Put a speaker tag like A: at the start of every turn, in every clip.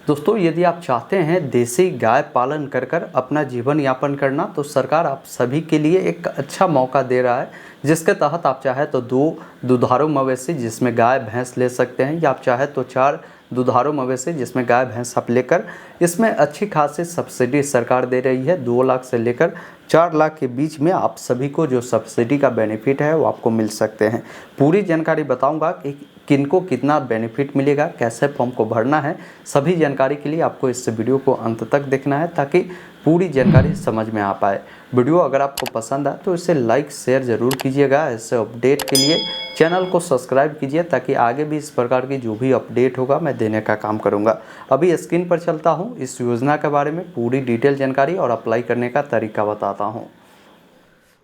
A: दोस्तों, यदि आप चाहते हैं देसी गाय पालन कर कर अपना जीवन यापन करना, तो सरकार आप सभी के लिए एक अच्छा मौका दे रहा है, जिसके तहत आप चाहे तो 2 दुधारू मवेशी जिसमें गाय भैंस ले सकते हैं, या आप चाहे तो 4 दुधारू मवेशी जिसमें गाय भैंस आप लेकर इसमें अच्छी खासी सब्सिडी सरकार दे रही है। 2 लाख से लेकर 4 लाख के बीच में आप सभी को जो सब्सिडी का बेनिफिट है वो आपको मिल सकते हैं। पूरी जानकारी बताऊंगा कि किनको कितना बेनिफिट मिलेगा, कैसे फॉर्म को भरना है। सभी जानकारी के लिए आपको इस वीडियो को अंत तक देखना है ताकि पूरी जानकारी समझ में आ पाए। वीडियो अगर आपको पसंद आए तो इसे लाइक शेयर ज़रूर कीजिएगा। ऐसे अपडेट के लिए चैनल को सब्सक्राइब कीजिए ताकि आगे भी इस प्रकार की जो भी अपडेट होगा मैं देने का काम करूंगा। अभी स्क्रीन पर चलता हूं, इस योजना के बारे में पूरी डिटेल जानकारी और अप्लाई करने का तरीका बताता हूं।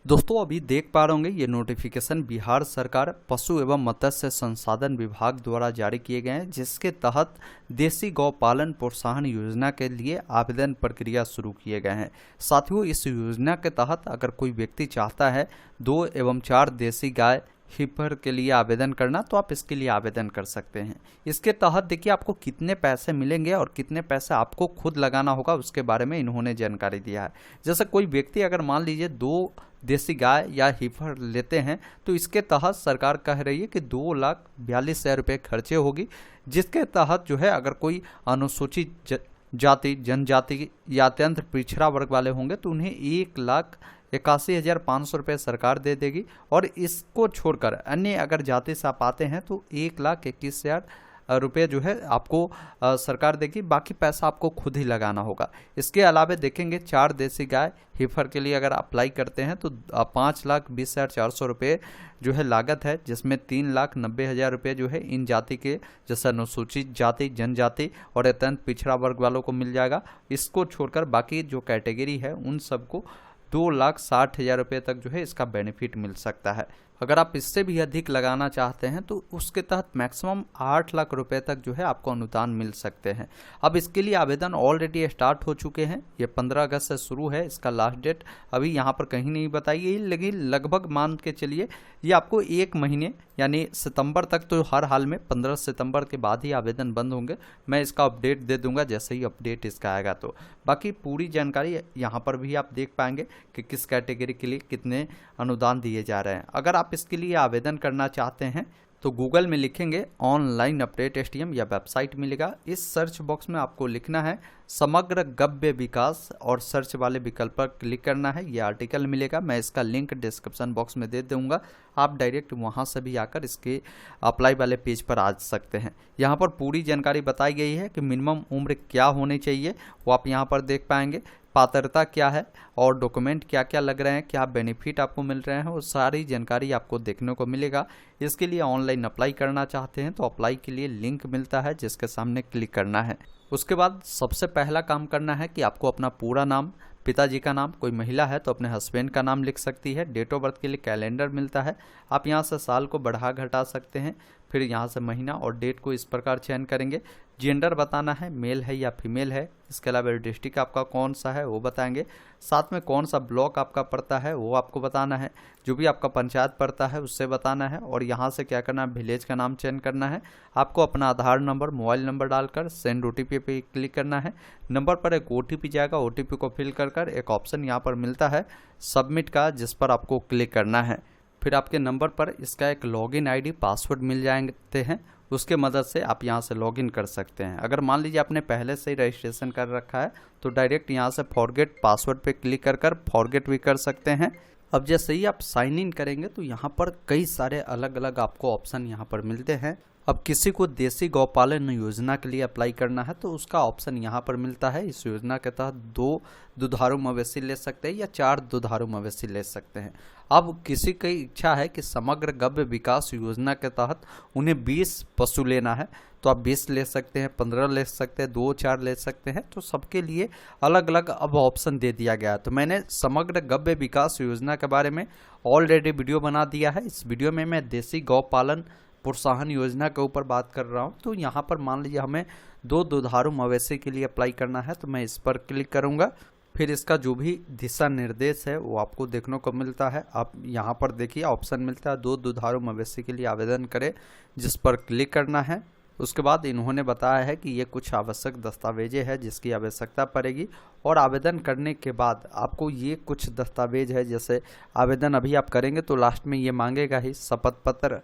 A: दोस्तों, अभी देख पा रहे होंगे ये नोटिफिकेशन बिहार सरकार पशु एवं मत्स्य संसाधन विभाग द्वारा जारी किए गए हैं, जिसके तहत देसी गौ पालन प्रोत्साहन योजना के लिए आवेदन प्रक्रिया शुरू किए गए हैं। साथियों, इस योजना के तहत अगर कोई व्यक्ति चाहता है 2 एवं 4 देसी गाय हीपर के लिए आवेदन करना, तो आप इसके लिए आवेदन कर सकते हैं। इसके तहत देखिए आपको कितने पैसे मिलेंगे और कितने पैसे आपको खुद लगाना होगा, उसके बारे में इन्होंने जानकारी दिया है। जैसे कोई व्यक्ति अगर मान लीजिए 2 देसी गाय या हीपर लेते हैं, तो इसके तहत सरकार कह रही है कि 2,42,000 रुपये खर्चे होगी, जिसके तहत जो है अगर कोई अनुसूचित जाति, जनजाति या अत्यंत पिछड़ा वर्ग वाले होंगे तो उन्हें 1,81,500 रुपये सरकार दे देगी। और इसको छोड़कर अन्य अगर जाति से आप आते हैं तो 1,21,000 रुपये जो है आपको सरकार देगी, बाकी पैसा आपको खुद ही लगाना होगा। इसके अलावा देखेंगे 4 देसी गाय हीफर के लिए अगर अप्लाई करते हैं तो 5,20,400 रुपये जो है लागत है, जिसमें 3,90,000 रुपये जो है इन जाति के जैसे अनुसूचित जाति, जनजाति और अत्यंत पिछड़ा वर्ग वालों को मिल जाएगा। इसको छोड़कर बाकी जो कैटेगरी है उन सबको 2,60,000 रुपये तक जो है इसका बेनिफिट मिल सकता है। अगर आप इससे भी अधिक लगाना चाहते हैं तो उसके तहत मैक्सिमम 8 लाख रुपए तक जो है आपको अनुदान मिल सकते हैं। अब इसके लिए आवेदन ऑलरेडी स्टार्ट हो चुके हैं। ये 15 अगस्त से शुरू है, इसका लास्ट डेट अभी यहाँ पर कहीं नहीं बताई गई, लेकिन लगभग मान के चलिए ये आपको 1 महीने यानी सितंबर तक, तो हर हाल में 15 सितंबर के बाद ही आवेदन बंद होंगे। मैं इसका अपडेट दे दूंगा जैसे ही अपडेट इसका आएगा। तो बाकी पूरी जानकारी यहाँ पर भी आप देख पाएंगे कि किस कैटेगरी के लिए कितने अनुदान दिए जा रहे हैं। अगर आप इसके लिए आवेदन करना चाहते हैं तो गूगल में लिखेंगे ऑनलाइन अपडेट STM या वेबसाइट मिलेगा। इस सर्च बॉक्स में आपको लिखना है समग्र गव्य विकास और सर्च वाले विकल्प पर क्लिक करना है। ये आर्टिकल मिलेगा, मैं इसका लिंक डिस्क्रिप्शन बॉक्स में दे दूंगा। आप डायरेक्ट वहां से भी आकर इसके अप्लाई वाले पेज पर आ सकते हैं। यहाँ पर पूरी जानकारी बताई गई है कि मिनिमम उम्र क्या होनी चाहिए, वो आप यहाँ पर देख पाएंगे। पात्रता क्या है और डॉक्यूमेंट क्या क्या लग रहे हैं, क्या बेनिफिट आपको मिल रहे हैं, वो सारी जानकारी आपको देखने को मिलेगा। इसके लिए ऑनलाइन अप्लाई करना चाहते हैं तो अप्लाई के लिए लिंक मिलता है, जिसके सामने क्लिक करना है। उसके बाद सबसे पहला काम करना है कि आपको अपना पूरा नाम, पिताजी का नाम, कोई महिला है तो अपने हस्बैंड का नाम लिख सकती है। डेट ऑफ बर्थ के लिए कैलेंडर मिलता है, आप यहाँ से साल को बढ़ा घटा सकते हैं। फिर यहाँ से महीना और डेट को इस प्रकार चयन करेंगे। जेंडर बताना है, मेल है या फीमेल है। इसके अलावा डिस्ट्रिक्ट आपका कौन सा है वो बताएंगे। साथ में कौन सा ब्लॉक आपका पड़ता है वो आपको बताना है। जो भी आपका पंचायत पड़ता है उससे बताना है। और यहाँ से क्या करना है, विलेज का नाम चयन करना है। आपको अपना आधार नंबर, मोबाइल नंबर डालकर सेंड OTP पे क्लिक करना है। नंबर पर एक OTP जाएगा, OTP को फिल कर एक ऑप्शन यहाँ पर मिलता है सबमिट का, जिस पर आपको क्लिक करना है। फिर आपके नंबर पर इसका एक लॉगिन ID, पासवर्ड मिल जाते हैं, उसके मदद से आप यहाँ से लॉगिन कर सकते हैं। अगर मान लीजिए आपने पहले से ही रजिस्ट्रेशन कर रखा है तो डायरेक्ट यहाँ से फॉरगेट पासवर्ड पे क्लिक कर फॉरगेट भी कर सकते हैं। अब जैसे ही आप साइन इन करेंगे तो यहाँ पर कई सारे अलग अलग आपको ऑप्शन यहाँ पर मिलते हैं। अब किसी को देसी गौपालन योजना के लिए अप्लाई करना है तो उसका ऑप्शन यहाँ पर मिलता है। इस योजना के तहत 2 दुधारू मवेशी ले सकते हैं या 4 दुधारू मवेशी ले सकते हैं। अब किसी की इच्छा है कि समग्र गव्य विकास योजना के तहत उन्हें 20 पशु लेना है तो आप 20 ले सकते हैं, 15 ले सकते हैं, 2-4 ले सकते हैं। तो सबके लिए अलग अलग अब ऑप्शन दे दिया गया है। तो मैंने समग्र गव्य विकास योजना के बारे में ऑलरेडी वीडियो बना दिया है। इस वीडियो में मैं देसी गौ पालन प्रोत्साहन योजना के ऊपर बात कर रहा हूं। तो यहाँ पर मान लीजिए हमें 2 दुधारू मवेशी के लिए अप्लाई करना है तो मैं इस पर क्लिक करूंगा। फिर इसका जो भी दिशा निर्देश है वो आपको देखने को मिलता है। आप यहाँ पर देखिए ऑप्शन मिलता है 2 दुधारू मवेशी के लिए आवेदन करें, जिस पर क्लिक करना है। उसके बाद इन्होंने बताया है कि ये कुछ आवश्यक दस्तावेजें हैं जिसकी आवश्यकता पड़ेगी, और आवेदन करने के बाद आपको ये कुछ दस्तावेज है, जैसे आवेदन अभी आप करेंगे तो लास्ट में ये मांगेगा ही शपथ पत्र,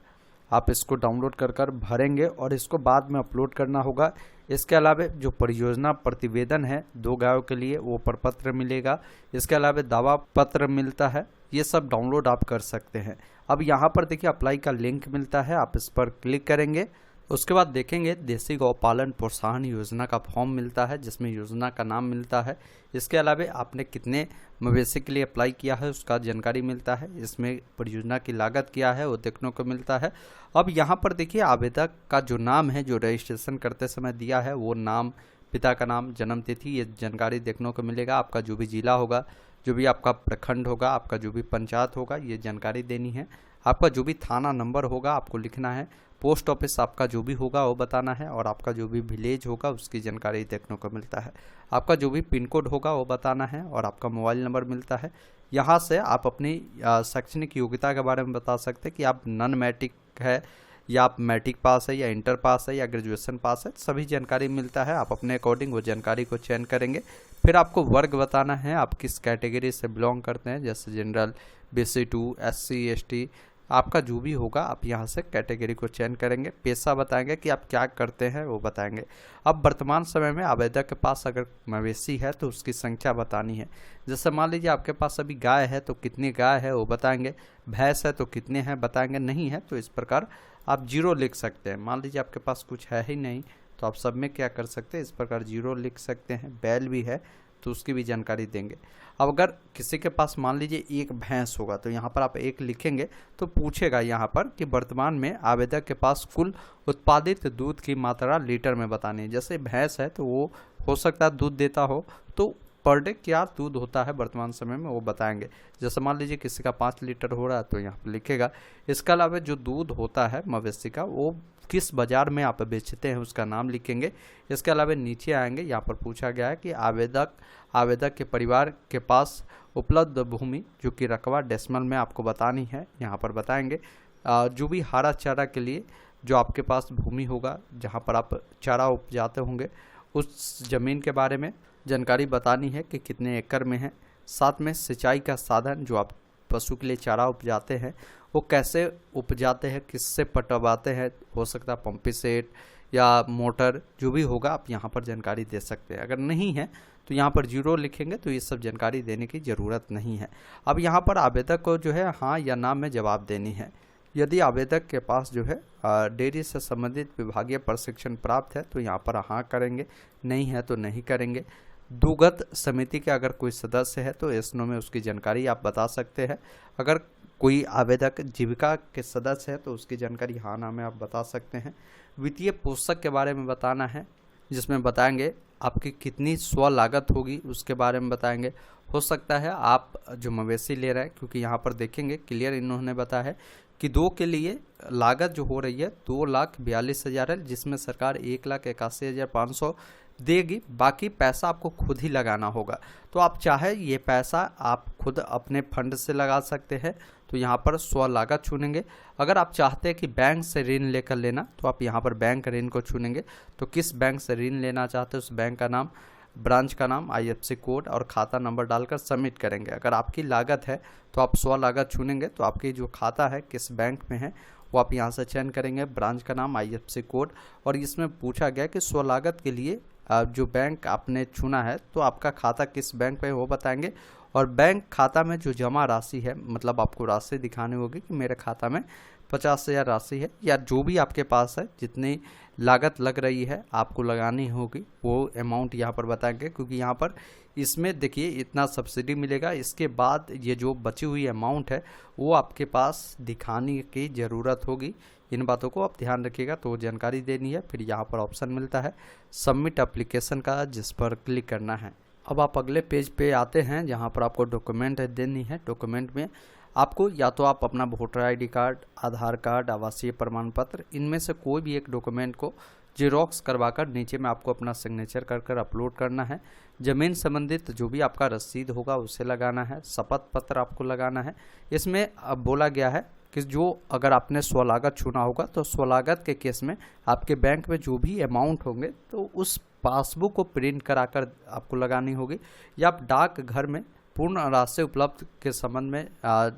A: आप इसको डाउनलोड कर भरेंगे और इसको बाद में अपलोड करना होगा। इसके अलावा जो परियोजना प्रतिवेदन है 2 गायों के लिए वो प्रपत्र मिलेगा। इसके अलावा दावा पत्र मिलता है, ये सब डाउनलोड आप कर सकते हैं। अब यहाँ पर देखिए अप्लाई का लिंक मिलता है, आप इस पर क्लिक करेंगे। उसके बाद देखेंगे देसी गौपालन प्रोत्साहन योजना का फॉर्म मिलता है जिसमें योजना का नाम मिलता है। इसके अलावा आपने कितने मवेशी के लिए अप्लाई किया है उसका जानकारी मिलता है। इसमें परियोजना की लागत क्या है वो देखने को मिलता है। अब यहाँ पर देखिए आवेदक का जो नाम है जो रजिस्ट्रेशन करते समय दिया है वो नाम, पिता का नाम, जन्म तिथि, ये जानकारी देखने को मिलेगा। आपका जो भी जिला होगा, जो भी आपका प्रखंड होगा, आपका जो भी पंचायत होगा, ये जानकारी देनी है। आपका जो भी थाना नंबर होगा आपको लिखना है। पोस्ट ऑफिस आपका जो भी होगा वो बताना है, और आपका जो भी विलेज होगा उसकी जानकारी देखने को मिलता है। आपका जो भी पिन कोड होगा वो बताना है, और आपका मोबाइल नंबर मिलता है। यहाँ से आप अपनी शैक्षणिक योग्यता के बारे में बता सकते हैं कि आप नॉन मैट्रिक है या आप मैट्रिक पास है या इंटर पास है या ग्रेजुएशन पास है, सभी जानकारी मिलता है। आप अपने अकॉर्डिंग वो जानकारी को चयन करेंगे। फिर आपको वर्ग बताना है, आप किस कैटेगरी से बिलोंग करते हैं, जैसे जनरल, BC2, SC ST, आपका जो भी होगा आप यहाँ से कैटेगरी को चयन करेंगे। पेशा बताएंगे कि आप क्या करते हैं वो बताएंगे। अब वर्तमान समय में आवेदक के पास अगर मवेशी है तो उसकी संख्या बतानी है। जैसे मान लीजिए आपके पास अभी गाय है तो कितनी गाय है वो बताएंगे, भैंस है तो कितने हैं बताएंगे, नहीं है तो इस प्रकार आप 0 लिख सकते हैं। मान लीजिए आपके पास कुछ है ही नहीं तो आप सब में क्या कर सकते हैं, इस प्रकार 0 लिख सकते हैं। बैल भी है तो उसकी भी जानकारी देंगे। अब अगर किसी के पास मान लीजिए एक भैंस होगा तो यहाँ पर आप 1 लिखेंगे तो पूछेगा यहाँ पर कि वर्तमान में आवेदक के पास कुल उत्पादित दूध की मात्रा लीटर में बतानी है। जैसे भैंस है तो वो हो सकता है दूध देता हो, तो पर डे क्या दूध होता है वर्तमान समय में वो बताएंगे। जैसे मान लीजिए किसी का 5 लीटर हो रहा है तो यहाँ पर लिखेगा। इसके अलावा जो दूध होता है मवेशी का वो किस बाज़ार में आप बेचते हैं उसका नाम लिखेंगे। इसके अलावा नीचे आएंगे, यहाँ पर पूछा गया है कि आवेदक के परिवार के पास उपलब्ध भूमि जो कि रकबा डेसिमल में आपको बतानी है, यहाँ पर बताएंगे। जो भी हरा चारा के लिए जो आपके पास भूमि होगा जहाँ पर आप चारा उपजाते होंगे उस ज़मीन के बारे में जानकारी बतानी है कि कितने एकड़ में है। साथ में सिंचाई का साधन जो आप पशु के लिए चारा उपजाते हैं वो कैसे उपजाते हैं, किससे पटवाते हैं, हो सकता है पंपी सेट या मोटर, जो भी होगा आप यहाँ पर जानकारी दे सकते हैं। अगर नहीं है तो यहाँ पर 0 लिखेंगे तो ये सब जानकारी देने की ज़रूरत नहीं है। अब यहाँ पर आवेदक को जो है हाँ या ना में जवाब देनी है। यदि आवेदक के पास जो है डेयरी से संबंधित विभागीय प्रशिक्षण प्राप्त है तो यहाँ पर हाँ करेंगे, नहीं है तो नहीं करेंगे। दुग्ध समिति के अगर कोई सदस्य है तो SNO में उसकी जानकारी आप बता सकते हैं। अगर कोई आवेदक जीविका के सदस्य है तो उसकी जानकारी हाँ ना में आप बता सकते हैं। वित्तीय पोषक के बारे में बताना है जिसमें बताएंगे आपकी कितनी स्व लागत होगी उसके बारे में बताएंगे। हो सकता है आप जो मवेशी ले रहे हैं, क्योंकि यहाँ पर देखेंगे क्लियर इन्होंने बताया है कि 2 के लिए लागत जो हो रही है 2,42,000 है, जिसमें सरकार 1,81,500 देगी, बाकी पैसा आपको खुद ही लगाना होगा। तो आप चाहे ये पैसा आप खुद अपने फंड से लगा सकते हैं तो यहाँ पर स्व लागत चुनेंगे। अगर आप चाहते हैं कि बैंक से ऋण लेकर लेना तो आप यहाँ पर बैंक ऋण को चुनेंगे। तो किस बैंक से ऋण लेना चाहते हैं उस बैंक का नाम, ब्रांच का नाम, IFSC कोड और खाता नंबर डालकर सबमिट करेंगे। अगर आपकी लागत है तो आप स्व लागत चुनेंगे, तो आपकी जो खाता है किस बैंक में है वो आप यहाँ से चयन करेंगे, ब्रांच का नाम, IFSC कोड। और इसमें पूछा गया कि स्व लागत के लिए जो बैंक आपने चुना है तो आपका खाता किस बैंक में वो बताएंगे। और बैंक खाता में जो जमा राशि है, मतलब आपको राशि दिखानी होगी कि मेरे खाता में 50,000 राशि है, या जो भी आपके पास है जितनी लागत लग रही है आपको लगानी होगी वो अमाउंट यहाँ पर बताएंगे। क्योंकि यहाँ पर इसमें देखिए इतना सब्सिडी मिलेगा, इसके बाद ये जो बची हुई अमाउंट है वो आपके पास दिखाने की ज़रूरत होगी। इन बातों को आप ध्यान रखिएगा, तो जानकारी देनी है। फिर यहाँ पर ऑप्शन मिलता है सबमिट एप्लीकेशन का, जिस पर क्लिक करना है। अब आप अगले पेज पे आते हैं जहाँ पर आपको डॉक्यूमेंट देनी है। डॉक्यूमेंट में आपको या तो आप अपना वोटर ID कार्ड, आधार कार्ड, आवासीय प्रमाण पत्र, इनमें से कोई भी एक डॉक्यूमेंट को जेरोक्स करवाकर नीचे में आपको अपना सिग्नेचर कर अपलोड करना है। ज़मीन संबंधित जो भी आपका रसीद होगा उसे लगाना है। शपथ पत्र आपको लगाना है। इसमें अब बोला गया है कि जो अगर आपने स्वलागत चुना होगा तो स्वलागत के केस में आपके बैंक में जो भी अमाउंट होंगे तो उस पासबुक को प्रिंट कराकर आपको लगानी होगी, या आप डाक घर में पूर्ण राशि उपलब्ध के संबंध में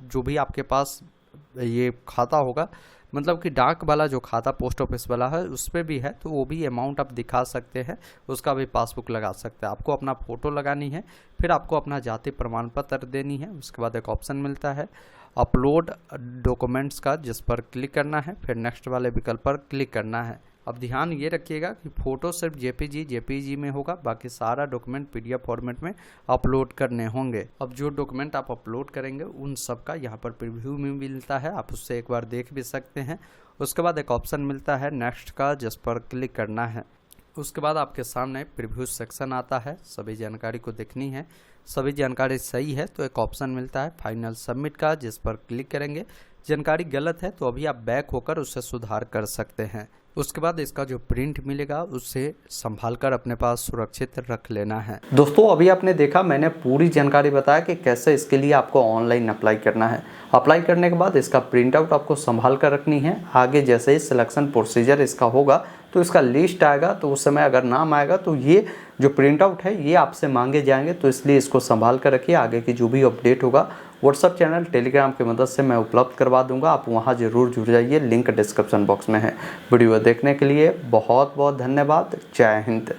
A: जो भी आपके पास ये खाता होगा, मतलब कि डाक वाला जो खाता पोस्ट ऑफिस वाला है उस पर भी है, तो वो भी अमाउंट आप दिखा सकते हैं, उसका भी पासबुक लगा सकते हैं। आपको अपना फ़ोटो लगानी है, फिर आपको अपना जाति प्रमाण पत्र देनी है। उसके बाद एक ऑप्शन मिलता है अपलोड डॉक्यूमेंट्स का, जिस पर क्लिक करना है, फिर नेक्स्ट वाले विकल्प पर क्लिक करना है। अब ध्यान ये रखिएगा कि फ़ोटो सिर्फ जेपीजी में होगा, बाकी सारा डॉक्यूमेंट पीडीएफ फॉर्मेट में अपलोड करने होंगे। अब जो डॉक्यूमेंट आप अपलोड करेंगे उन सब का यहाँ पर प्रीव्यू में मिलता है, आप उससे एक बार देख भी सकते हैं। उसके बाद एक ऑप्शन मिलता है नेक्स्ट का, जिस पर क्लिक करना है। उसके बाद आपके सामने प्रीव्यू सेक्शन आता है, सभी जानकारी को देखनी है। सभी जानकारी सही है तो एक ऑप्शन मिलता है फाइनल सबमिट का, जिस पर क्लिक करेंगे। जानकारी गलत है तो अभी आप बैक होकर उससे सुधार कर सकते हैं। उसके बाद इसका जो प्रिंट मिलेगा उससे संभाल कर अपने पास सुरक्षित रख लेना है। दोस्तों अभी आपने देखा, मैंने पूरी जानकारी बताया कि कैसे इसके लिए आपको ऑनलाइन अप्लाई करना है। अप्लाई करने के बाद इसका प्रिंट आउट आपको संभाल कर रखनी है। आगे जैसे ही सिलेक्शन प्रोसीजर इसका होगा तो इसका लिस्ट आएगा, तो उस समय अगर नाम आएगा तो ये जो प्रिंट आउट है ये आपसे मांगे जाएंगे, तो इसलिए इसको संभाल कर रखिए। आगे की जो भी अपडेट होगा व्हाट्सअप चैनल टेलीग्राम की मदद से मैं उपलब्ध करवा दूंगा, आप वहां जरूर जुड़ जाइए, लिंक डिस्क्रिप्शन बॉक्स में है। वीडियो देखने के लिए बहुत बहुत धन्यवाद। जय हिंद।